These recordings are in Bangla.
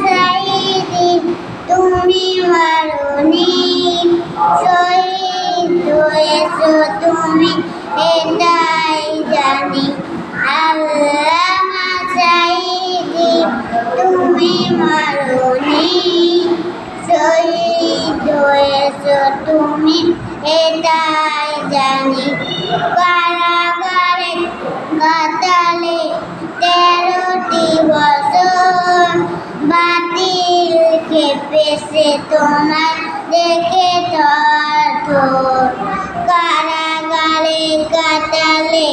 সাইদি তুমি মরুনি শহীদ হয়েছো তুমি এটাই জানি আল্লামা সাইদি তুমি মরুনি শহীদ হয়েছো তুমি এটাই জানি কারাগারে কাটালে 13টি বছর বাতিল খেপেছে তোমার দেখে থরথর কারাগারে কাটালে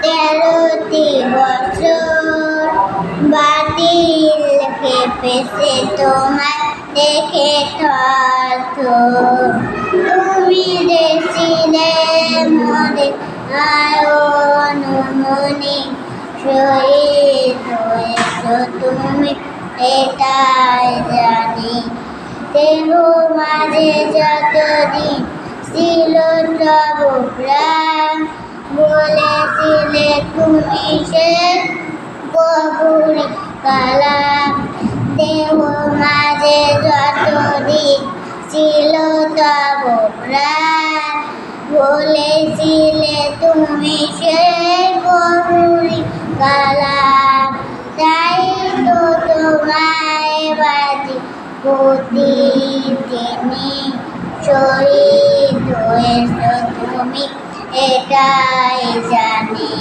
13টি বছর বাতিল খেপেছে তোমার দেখে থরথর তুমি দেশিলে মরে অনুমনি শহীদ হয়েছো তুমি এটাই জানি দেহ মাঝে যতদিন ছিল তবু প্রাণ বলেছিলে তুমি সে কবুল কালাম দেহ মাঝে যতদিন ছিল তবু প্রাণ বলেছিলে তুমি সে কবুল কালাম তাই তো তোমায় বাজি প্রতিদিনই শহীদ হয়েছো তুমি এটাই জানি।